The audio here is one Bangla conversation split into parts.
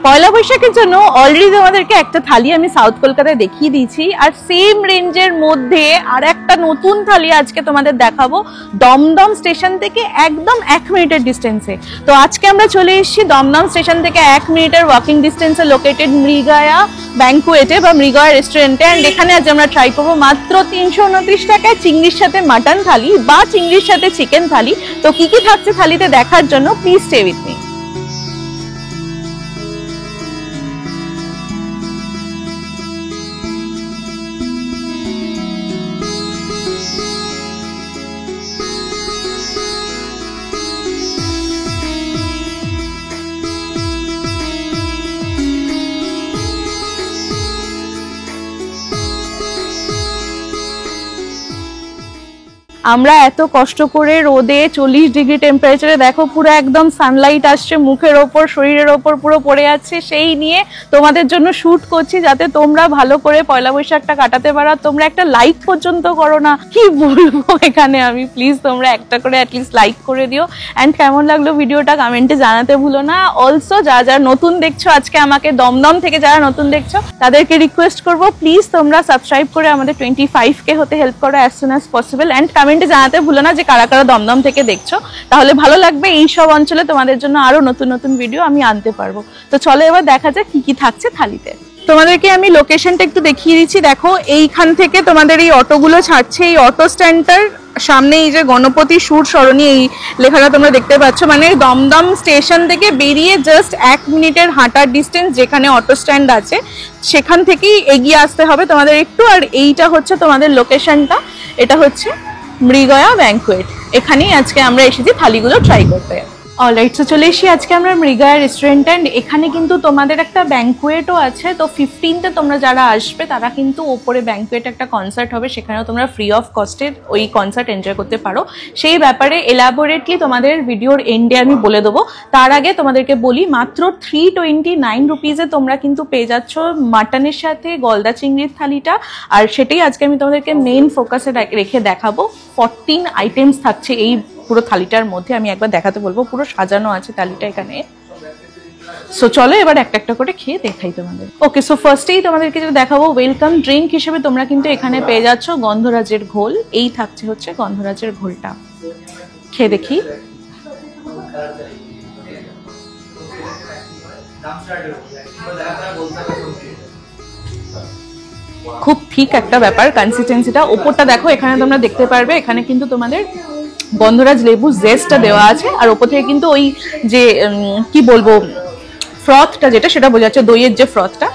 পয়লা বৈশাখের জন্য অলরেডি তোমাদেরকে একটা থালি আমি সাউথ কলকাতায় দেখিয়ে দিয়েছি, আর সেম রেঞ্জের মধ্যে আর একটা নতুন থালি আজকে তোমাদের দেখাবো দমদম স্টেশন থেকে একদম 1 মিনিটের ডিস্টেন্সে। তো আজকে আমরা চলে এসেছি দমদম স্টেশন থেকে 1 মিনিটের ওয়াকিং ডিস্টেন্সে লোকেটেড মৃগয়া ব্যাংকুয়েটে বা মৃগয়া রেস্টুরেন্টে। অ্যান্ড এখানে আজ আমরা ট্রাই করবো মাত্র 329 টাকায় চিংড়ির সাথে মাটন থালি বা চিংড়ির সাথে চিকেন থালি। তো কি কি থাকছে থালিতে দেখার জন্য প্লিজ স্টে উইথ মি। আমরা এত কষ্ট করে রোদে 40 ডিগ্রি টেম্পারেচারে দেখো পুরো একদম সানলাইট আসছে মুখের ওপর শরীরের ওপর পুরো পড়ে যাচ্ছে, সেই নিয়ে তোমাদের জন্য শুট করছি যাতে তোমরা ভালো করে পয়লা বৈশাখটা কাটাতে পারো। তোমরা একটা লাইক পর্যন্ত করো না, কি বলবো এখানে আমি। প্লিজ তোমরা একটা করে অ্যাটলিস্ট লাইক করে দিও। অ্যান্ড কেমন লাগলো ভিডিওটা কমেন্টে জানাতে ভুলো না। অলসো যারা নতুন দেখছো আজকে আমাকে দমদম থেকে যারা নতুন দেখছো তাদেরকে রিকোয়েস্ট করবো প্লিজ তোমরা সাবস্ক্রাইব করে আমাদের 25K হতে হেল্প করো as soon as possible. And জানাতে ভুলো না যে কারা কারা দমদম থেকে দেখছো, তাহলে ভালো লাগবে। এই সব অঞ্চলে তোমাদের জন্য আরো নতুন নতুন ভিডিও আমি আনতে পারবো। তো চলো এবার দেখা যাক কি কি থাকছে থালিতে। তোমাদেরকে আমি লোকেশনটা একটু দেখিয়ে দিচ্ছি। দেখো এইখান থেকে তোমাদের এই অটোগুলো ছাড়ছে, এই অটো স্ট্যান্ডটার সামনে এই যে গণপতি সুর সরণি এই লেখাটা তোমরা দেখতে পাচ্ছ, মানে দমদম স্টেশন থেকে বেরিয়ে জাস্ট 1 মিনিটের হাঁটার ডিস্টেন্স যেখানে অটো স্ট্যান্ড আছে সেখান থেকেই এগিয়ে আসতে হবে তোমাদের একটু। আর এইটা হচ্ছে তোমাদের লোকেশনটা, এটা হচ্ছে মৃগয়া ব্যাংকুয়েট। এখানেই আজকে আমরা এসেছি থালিগুলো ট্রাই করতে। অলরাইট, তো চলে এসেছি আজকে আমরা মৃগয়া রেস্টুরেন্ট। অ্যান্ড এখানে কিন্তু তোমাদের একটা ব্যাংকুয়েটও আছে। তো 15th তোমরা যারা আসবে তারা কিন্তু ওপরে ব্যাংকুয়েট একটা কনসার্ট হবে, সেখানেও তোমরা ফ্রি অফ কস্টের ওই কনসার্ট এনজয় করতে পারো। সেই ব্যাপারে এলাবোরেটলি তোমাদের ভিডিওর এন্ডে আমি বলে দেবো। তার আগে তোমাদেরকে বলি মাত্র 329 রুপিসে তোমরা কিন্তু পেয়ে যাচ্ছ মাটনের সাথে গলদা চিংড়ির থালিটা। আর সেটাই আজকে আমি তোমাদেরকে মেইন ফোকাসে রেখে দেখাবো। 14 আইটেমস থাকছে এই পুরো থালিটার মধ্যে। আমি একবার দেখাতে বলবো, পুরো সাজানো আছে থালিটা এখানে। সো চলো এবার একটা একটা করে খেয়ে দেখাই তোমাদের। ওকে, সো ফার্স্টেই তোমাদেরকে যেটা দেখাবো ওয়েলকাম ড্রিঙ্ক হিসেবে তোমরা কিন্তু এখানে পেয়ে যাচ্ছ গন্ধরাজের ঘোল। এই থাকছে হচ্ছে গন্ধরাজের ঘোলটা, খেয়ে দেখি। খুব ঠিক একটা ব্যাপার কনসিস্টেন্সিটা। ওপরটা দেখো, এখানে তোমরা দেখতে পারবে এখানে কিন্তু তোমাদের গন্ধরাজ লেবু জেস্টটা দেওয়া আছে, আর ওপর থেকে কিন্তু ওই যে কি বলবো ফ্রথটা যেটা সেটা বোঝা যাচ্ছে, দইয়ের যে ফ্রথটা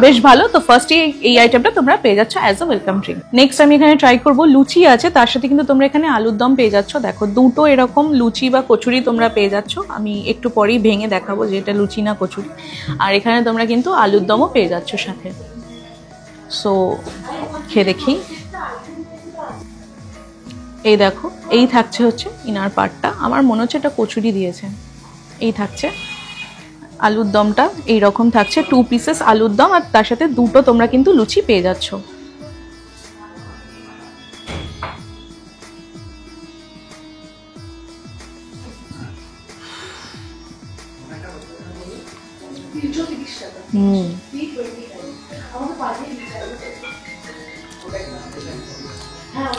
বেশ ভালো। তো ফার্স্টে এই আইটেমটা তোমরা পেয়ে যাচ্ছ as a welcome drink. Next আমি এখানে ট্রাই করবো লুচি আছে, তার সাথে কিন্তু তোমরা এখানে আলুর দম পেয়ে যাচ্ছ। দেখো দুটো এরকম লুচি বা কচুরি তোমরা পেয়ে যাচ্ছ। আমি একটু পরেই ভেঙে দেখাবো যে এটা লুচি না কচুরি। আর এখানে তোমরা কিন্তু আলুর দমও পেয়ে যাচ্ছ সাথে। সো খেয়ে দেখি। এই দেখো, এই থাকছে হচ্ছে ইনার পার্টটা, আমার মনে হচ্ছে এটা কচুরি দিয়েছে। এই থাকছে আলুর দমটা, এইরকম থাকছে 2 পিসেস আলুর দম, আর তার সাথে দুটো তোমরা কিন্তু লুচি পেয়ে যাচ্ছ।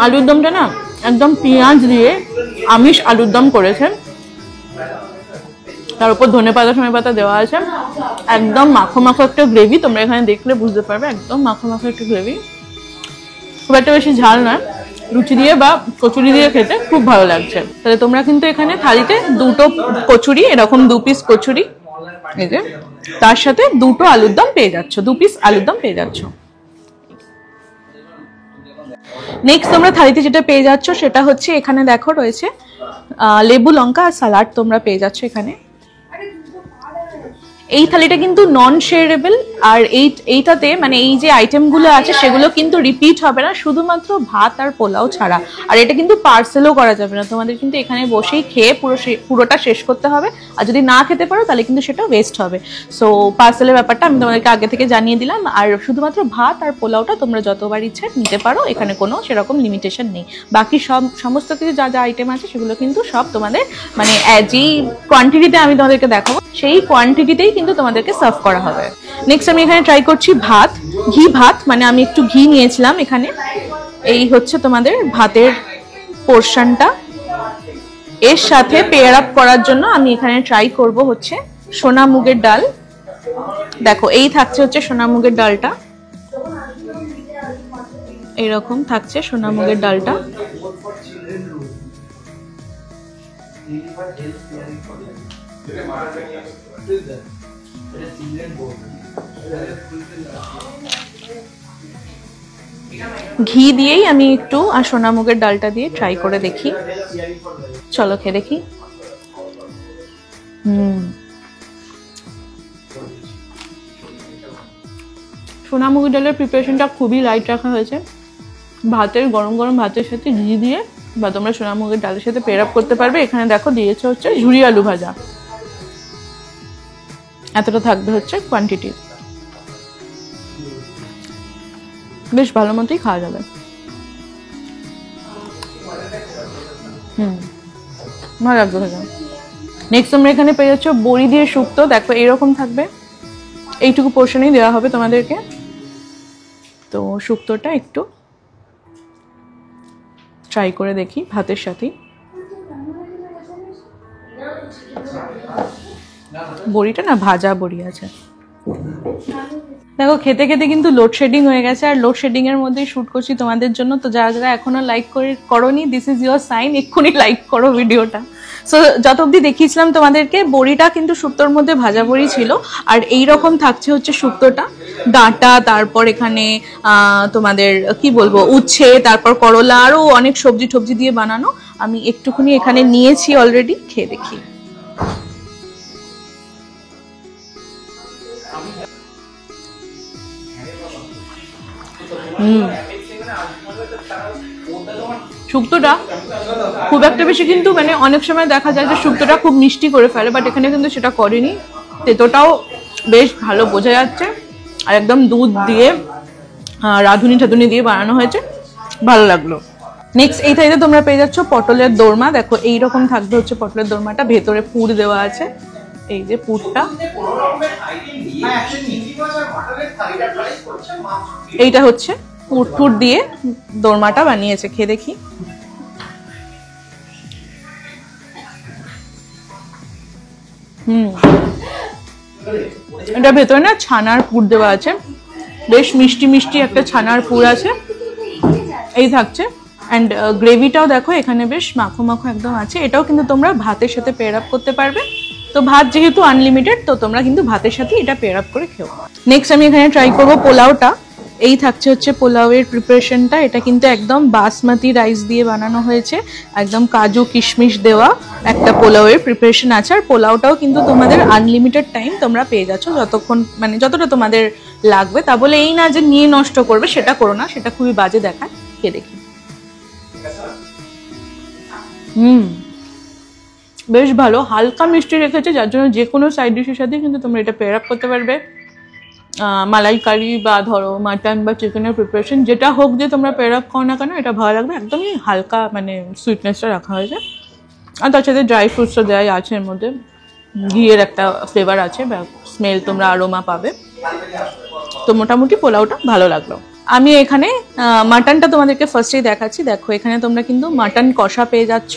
আলুর দমটা না একদম পেঁয়াজ দিয়ে আমিষ আলুর দম করেছেন, তার উপর ধনেপাতা দেওয়া আছে। একদম মাখো মাখো একটা গ্রেভি, তোমরা এখানে দেখলে বুঝতে পারবে একদম মাখো মাখো একটা গ্রেভি। খুব একটা বেশি ঝাল নয়, লুচি দিয়ে বা কচুরি দিয়ে খেতে খুব ভালো লাগছে। তাহলে তোমরা কিন্তু এখানে থালিতে দুটো কচুরি, এরকম 2 পিস কচুরি, এই যে তার সাথে দুটো আলুর দম পেয়ে যাচ্ছ, 2 পিস আলুর দম পেয়ে যাচ্ছ। নেক্সট তোমরা থালিতে যেটা পেয়ে যাচ্ছ সেটা হচ্ছে এখানে দেখো রয়েছে লেবু লঙ্কা আর সালাড তোমরা পেয়ে যাচ্ছ এখানে। এই থালিটা কিন্তু নন শেয়ারেবল, আর এইটাতে মানে এই যে আইটেমগুলো আছে সেগুলো কিন্তু রিপিট হবে না, শুধুমাত্র ভাত আর পোলাও ছাড়া। আর এটা কিন্তু পার্সেলও করা যাবে না, তোমাদের কিন্তু এখানে বসেই খেয়ে পুরোটা শেষ করতে হবে। আর যদি না খেতে পারো তাহলে কিন্তু সেটা ওয়েস্ট হবে। সো পার্সেলের ব্যাপারটা আমি তোমাদেরকে আগে থেকে জানিয়ে দিলাম। আর শুধুমাত্র ভাত আর পোলাওটা তোমরা যতবার ইচ্ছে নিতে পারো, এখানে কোনো সেরকম লিমিটেশন নেই। বাকি সমস্ত কিছু যা যা আইটেম আছে সেগুলো কিন্তু সব তোমাদের মানে যেই কোয়ান্টিটিতে আমি তোমাদেরকে দেখাবো সেই কোয়ান্টিটিতেই কিন্তু তোমাদেরকে সার্ভ করা হবে। নেক্সট আমি এখানে ট্রাই করছি ভাত, ঘি ভাত, মানে আমি একটু ঘি নিয়েছিলাম এখানে। এই হচ্ছে তোমাদের ভাতের পোর্শনটা। এর সাথে পেয়ার আপ করার জন্য আমি এখানে ট্রাই করব হচ্ছে সোনা মুগের ডাল। দেখো এই থাকছে হচ্ছে সোনা মুগের ডালটা, এইরকম থাকছে সোনা মুগের ডালটা। ঘি দিয়েই আমি একটু আর সোনা মুগের ডালটা দিয়ে ট্রাই করে দেখি। চলো খেয়ে দেখি। সোনা মুগের ডালের প্রিপারেশনটা খুবই লাইট রাখা হয়েছে। ভাতের গরম গরম ভাতের সাথে ঘি দিয়ে বা তোমরা সোনা মুগের ডালের সাথে পেয়ার আপ করতে পারবে। এখানে দেখো দিয়েছে হচ্ছে ঝুরি আলু ভাজা, এতটা থাকবে হচ্ছে কোয়ান্টিটি, বেশ ভালো মতোই খাওয়া যাবে। ভালো লাগবে ভাজা। নেক্সট তোমরা এখানে পেয়ে যাচ্ছ বড়ি দিয়ে শুক্তো। দেখো এইরকম থাকবে, এইটুকু পোর্শনেই দেওয়া হবে তোমাদেরকে। তো শুক্তোটা একটু ট্রাই করে দেখি ভাতের সাথে। বড়িটা না ভাজা বড়ি আছে। দেখো খেতে খেতে কিন্তু লোডশেডিং হয়ে গেছে, আর লোডশেডিং এর মধ্যেই শুট করছি তোমাদের জন্য। তো যারা যারা এখনো লাইক করোনি, দিস ইজ ইউর সাইন, এক্ষুনি লাইক করো ভিডিওটা। সো যত অব্দি দেখিয়েছিলাম তোমাদেরকে, বড়িটা কিন্তু শুক্তোর মধ্যে ভাজা বড়ি ছিল, আর এই রকম থাকছে হচ্ছে শুক্তোটা। ডাঁটা, তারপর এখানে তোমাদের কি বলবো উচ্ছে, তারপর করলা, আরও অনেক সবজি টবজি দিয়ে বানানো। আমি একটুখানি এখানে নিয়েছি অলরেডি, খেয়ে দেখি। শুক্তোটা খুব একটা বেশি কিন্তু মানে অনেক সময় দেখা যায় যে শুক্তোটা খুব মিষ্টি করে ফেলে, বাট এখানে কিন্তু সেটা করেনি। তেতোটাও বেশ ভালো বোঝা যাচ্ছে, আর একদম দুধ দিয়ে রাঁধুনি ঠাধুনি দিয়ে বানানো হয়েছে, ভালো লাগলো। নেক্সট এই থাইতে তোমরা পেয়ে যাচ্ছ পটলের দোরমা। দেখো এইরকম থাকবে হচ্ছে পটলের দোরমাটা, ভেতরে পুর দেওয়া আছে, এই যে পুরটা। এইটা হচ্ছে পুর টুর দিয়ে দোরমাটা বানিয়েছে, খেয়ে দেখি। এটা ভেতরে না ছানার পুর দেওয়া আছে, বেশ মিষ্টি মিষ্টি একটা ছানার পুর আছে, এই থাকছে। অ্যান্ড গ্রেভিটাও দেখো এখানে বেশ মাখো মাখো একদম আছে। এটাও কিন্তু তোমরা ভাতের সাথে পেয়ার আপ করতে পারবে। তো ভাত যেহেতু আনলিমিটেড, তো তোমরা কিন্তু ভাতের সাথে এটা পেয়ার আপ করে খেও। নেক্সট আমি এখানে ট্রাই করবো পোলাওটা। এই থাকছে হচ্ছে পোলাওয়ের প্রিপারেশনটা। এটা কিন্তু একদম বাসমতি রাইস দিয়ে বানানো হয়েছে, একদম কাজু কিশমিশ দেওয়া একটা পোলাওয়ের প্রিপারেশন আছে। আর পোলাওটাও কিন্তু তোমাদের আনলিমিটেড টাইম তোমরা পেয়ে যাচ্ছ, যতক্ষণ মানে যতটা তোমাদের লাগবে। তা বলে এই না যে নিয়ে নষ্ট করবে, সেটা করো না, সেটা খুবই বাজে দেখায়। খেয়ে দেখি। বেশ ভালো, হালকা মিষ্টি রেখেছে, যার জন্য যে কোনো সাইড ডিশের সাথে কিন্তু তোমরা এটা পেয়ার আপ করতে পারবে। মালাইকারি বা ধরো মাটন বা চিকেনের প্রিপারেশন যেটা হোক, যে তোমরা পেয়ার আপ করো না কেন, এটা ভালো লাগবে। একদমই হালকা মানে সুইটনেসটা রাখা হয়েছে, আর তার সাথে ড্রাই ফ্রুটসও দেওয়াই আছে এর মধ্যে। ঘিয়ের একটা ফ্লেভার আছে বা স্মেল, তোমরা আরোমা পাবে। তো মোটামুটি পোলাওটা ভালো লাগলো। আমি এখানে মাটনটা তোমাদেরকে ফার্স্টেই দেখাচ্ছি। দেখো এখানে তোমরা কিন্তু মাটন কষা পেয়ে যাচ্ছ,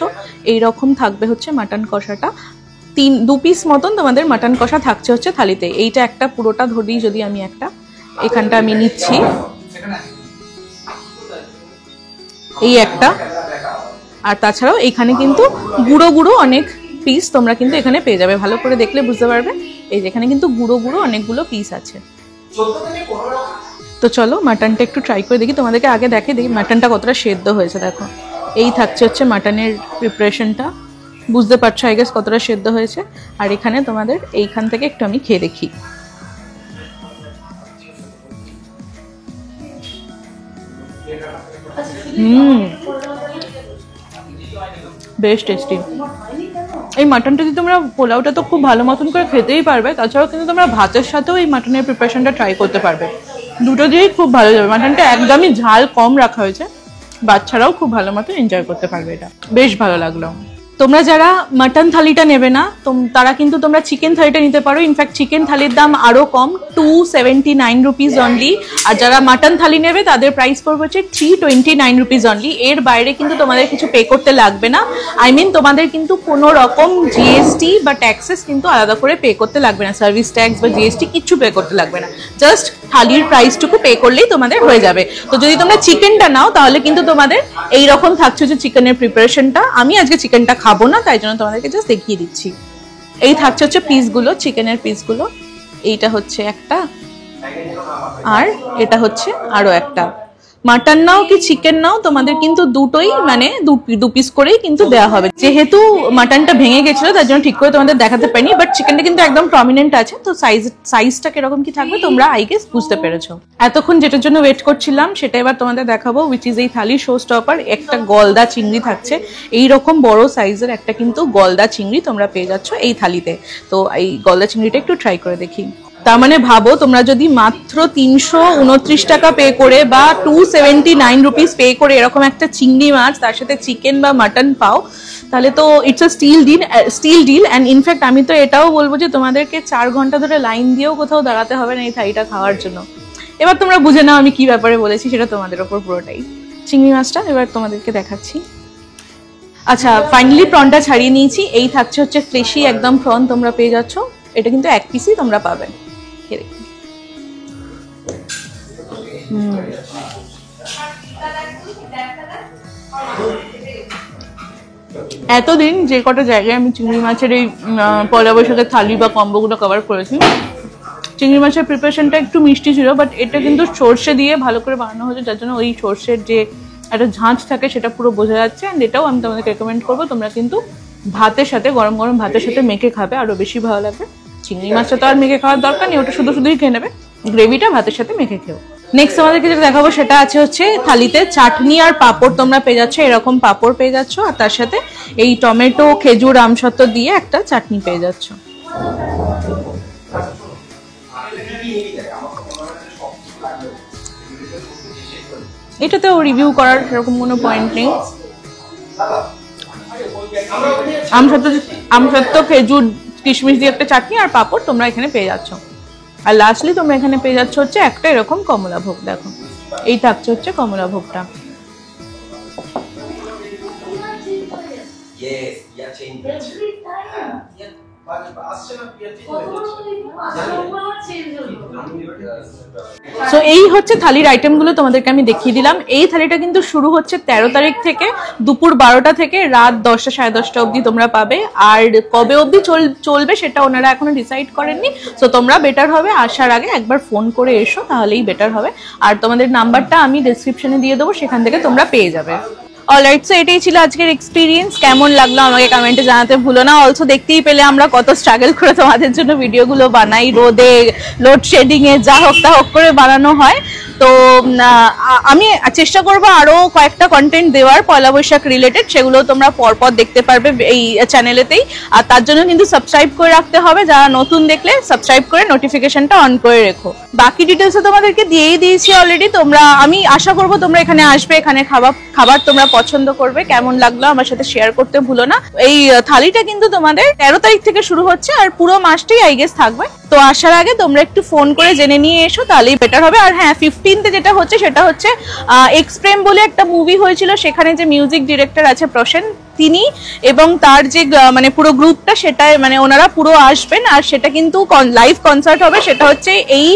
এইরকম থাকবে হচ্ছে মাটন কষাটা। 2 পিস মতন তোমাদের মাটন কষা থাকছে হচ্ছে থালিতে। এইটা একটা পুরোটা ধরি, যদি আমি একটা এখানটা আমি নিচ্ছি, এই একটা। আর তাছাড়াও এখানে কিন্তু গুঁড়ো গুঁড়ো অনেক পিস তোমরা কিন্তু এখানে পেয়ে যাবে, ভালো করে দেখলে বুঝতে পারবে। এই যে এখানে কিন্তু গুঁড়ো গুঁড়ো অনেকগুলো পিস আছে। তো চলো মাটনটা একটু ট্রাই করে দেখি, তোমাদেরকে আগে দেখি মাটনটা কতটা সেদ্ধ হয়েছে। দেখো এই থাকছে হচ্ছে মাটনের প্রিপারেশনটা, বুঝতে পারছো আই গেস কতটা সেদ্ধ হয়েছে। আর এখানে তোমাদের এইখান থেকে একটু আমি খেয়ে দেখি। বেশ টেস্টি। এই মাটনটা যদি তোমরা, পোলাওটা তো খুব ভালো মতন করে খেতেই পারবে, তাছাড়াও কিন্তু তোমরা ভাতের সাথেও এই মাটনের প্রিপারেশনটা ট্রাই করতে পারবে। দুটো দিয়েই খুব ভালো যাবে। মাটনটা একদমই ঝাল কম রাখা হয়েছে, বাচ্চারাও খুব ভালো মতো এনজয় করতে পারবে। এটা বেশ ভালো লাগলো। তোমরা যারা মাটন থালিটা নেবে না তারা কিন্তু তোমরা চিকেন থালিটা নিতে পারো। ইনফ্যাক্ট চিকেন থালির দাম আরো কম, 279 রুপিস অনলি। আর যারা মাটন থালি নেবে তাদের প্রাইস পড়বে হচ্ছে 329 রুপিস অনলি। এর বাইরে কিন্তু তোমাদের কিছু পে করতে লাগবে না। আই মিন তোমাদের কিন্তু কোনো রকম জিএসটি বা ট্যাক্সেস কিন্তু আলাদা করে পে করতে লাগবে না, সার্ভিস ট্যাক্স বা জিএসটি কিচ্ছু পে করতে লাগবে না, জাস্ট থালির প্রাইসটুকু পে করলেই তোমাদের হয়ে যাবে। তো যদি তোমরা চিকেনটা নাও তাহলে কিন্তু তোমাদের এইরকম থাকছে যে চিকেনের প্রিপারেশনটা। আমি আজকে চিকেনটা খাবো না, তাই জন্য তোমাদেরকে জাস্ট দেখিয়ে দিচ্ছি। এই থাকছে হচ্ছে পিসগুলো, চিকেনের পিসগুলো। এইটা হচ্ছে একটা, আর এটা হচ্ছে আরো একটা। মাটন নাও কি চিকেন নাও তোমাদের কিন্তু দুটোই মানে দু পিস করেই কিন্তু দেওয়া হবে। যেহেতু মাটনটা ভেঙে গেছিল তার জন্য ঠিক করে তোমাদের দেখাতে পারিনি, বাট চিকেনটা কিন্তু একদম প্রমিনেন্ট আছে। তো সাইজটা কিরকম কি থাকবে তোমরা আই গেস বুঝতে পেরেছো। এতক্ষণ যেটার জন্য ওয়েট করছিলাম সেটা এবার তোমাদের দেখাবো, উইচ ইজ এই থালি শো স্টপার। একটা গলদা চিংড়ি থাকছে, এইরকম বড় সাইজের একটা কিন্তু গলদা চিংড়ি তোমরা পেয়ে যাচ্ছ এই থালিতে। তো এই গলদা চিংড়িটা একটু ট্রাই করে দেখি। তার মানে ভাবো তোমরা যদি মাত্র 329 টাকা পে করে বা 279 রুপিস পে করে এরকম একটা চিংড়ি মাছ তার সাথে চিকেন বা মাটন পাও, তাহলে তো it's a steal deal. And in fact আমি তো এটাও বলবো যে তোমাদেরকে 4 ঘন্টা ধরে লাইন দিয়েও কোথাও দাঁড়াতে হবে না এই থালিটা খাওয়ার জন্য। এবার তোমরা বুঝে নাও আমি কি ব্যাপারে বলেছি, সেটা তোমাদের ওপর পুরোটাই। চিংড়ি মাছটা এবার তোমাদেরকে দেখাচ্ছি। আচ্ছা, ফাইনালি প্রনটা ছাড়িয়ে নিয়েছি। এই থাকছে হচ্ছে ফ্লেশি একদম প্রন তোমরা পেয়ে যাচ্ছ। এটা কিন্তু এক পিসই তোমরা পাবে। এতদিন যে কটা জায়গায় আমি চিংড়ি মাছের এই পয়লা বৈশাখের থালি বা কম্বোগুলো কভার করেছি, চিংড়ি মাছের প্রিপারেশনটা একটু মিষ্টি ছিল, বাট এটা কিন্তু সর্ষে দিয়ে ভালো করে বানানো হয়েছে, যার জন্য ওই সর্ষের যে একটা ঝাঁঝ থাকে সেটা পুরো বোঝা যাচ্ছে। অ্যান্ড এটাও আমি তোমাদেরকে রেকমেন্ড করবো, তোমরা কিন্তু ভাতের সাথে গরম গরম ভাতের সাথে মেখে খাবে, আরো বেশি ভালো লাগবে। চিংড়ি মাছটা তো আর মেখে খাওয়ার দরকার নেই, ওটা শুধুই খেয়ে নেবে, গ্রেভিটা ভাতের সাথে মেখে খেও। নেক্সট আমাদেরকে যেটা দেখাবো সেটা আছে হচ্ছে থালিতে চাটনি আর পাঁপড় তোমরা পেয়ে যাচ্ছ, এরকম পাঁপড় পেয়ে যাচ্ছ, আর তার সাথে এই টমেটো খেজুর আমসত্ত্ব দিয়ে একটা চাটনি পেয়ে যাচ্ছ। এটাতেও রিভিউ করার সেরকম কোনো পয়েন্ট নেই। আমসত্ত্ব খেজুর কিশমিশ দিয়ে একটা চাটনি আর পাঁপড় তোমরা এখানে পেয়ে যাচ্ছ। আর লাস্টলি তোমরা এখানে পেয়ে যাচ্ছ হচ্ছে একটা এরকম কমলা ভোগ। দেখো এই থাকছে হচ্ছে কমলা ভোগটা। সো এই হচ্ছে থালির আইটেমগুলো তোমাদেরকে আমি দেখিয়ে দিলাম। এই থালিটা কিন্তু শুরু হচ্ছে 13 তারিখ থেকে, দুপুর 12টা থেকে রাত 10টা 10:30 অবধি তোমরা পাবে। আর কবে অবধি চলবে সেটা ওনারা এখনো ডিসাইড করেননি। সো তোমরা বেটার হবে আসার আগে একবার ফোন করে এসো, তাহলেই বেটার হবে। আর তোমাদের নাম্বারটা আমি ডেসক্রিপশনে দিয়ে দেবো, সেখান থেকে তোমরা পেয়ে যাবে। অলরাইট, সো এটাই ছিল আজকের এক্সপিরিয়েন্স। কেমন লাগলো আমাকে কমেন্টে জানাতে ভুলো না। অলসো দেখতেই পেলে আমরা কত স্ট্রাগল করে তোমাদের জন্য ভিডিওগুলো বানাই, রোদে লোডশেডিং এ যা হোক তা হোক করে বানানো হয়। তো আমি চেষ্টা করবো আরো কয়েকটা কন্টেন্ট দেওয়ার পয়লা বৈশাখ রিলেটেড, সেগুলো তোমরা পরপর দেখতে পারবে এই চ্যানেলেতেই। আর তার জন্য কিন্তু সাবস্ক্রাইব করে রাখতে হবে, যারা নতুন দেখলে সাবস্ক্রাইব করে নোটিফিকেশনটা অন করে রেখো। বাকি ডিটেলস তোমাদেরকে দিয়েই দিয়েছি অলরেডি। আমি আশা করবো তোমরা এখানে আসবে, এখানে খাবার তোমরা পছন্দ করবে। কেমন লাগলো আমার সাথে শেয়ার করতে ভুলো না। এই থালিটা কিন্তু তোমাদের 13 তারিখ থেকে শুরু হচ্ছে আর পুরো মাসটাই আই গেস থাকবে। তো আসার আগে তোমরা একটু ফোন করে জেনে নিয়ে এসো, তাহলেই বেটার হবে। আর হ্যাঁ, 15th যেটা হচ্ছে সেটা হচ্ছে এক্সপ্রেম বলে একটা মুভি হয়েছিল, সেখানে যে মিউজিক ডিরেক্টর আছে প্রসেন, তিনি এবং তার যে মানে পুরো গ্রুপটা, সেটা মানে ওনারা পুরো আসবেন। আর সেটা কিন্তু লাইভ কনসার্ট হবে, সেটা হচ্ছে এই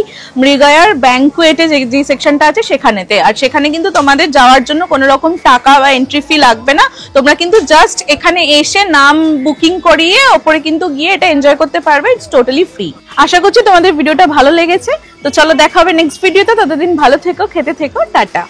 মৃগয়ার ব্যাংকুয়েটে যে সেকশনটা আছে সেখানেতে। আর সেখানে কিন্তু তোমাদের যাওয়ার জন্য কোনো রকম টাকা বা এন্ট্রি ফি লাগবে না। তোমরা কিন্তু জাস্ট এখানে এসে নাম বুকিং করিয়ে ওপরে কিন্তু গিয়ে এটা এনজয় করতে পারবে। It's totally free. আশা করছি তোমাদের ভিডিওটা ভালো লেগেছে। তো চলো দেখা হবে নেক্সট ভিডিওতে। ততদিন ভালো থেকো, খেতে থেকো, টাটা।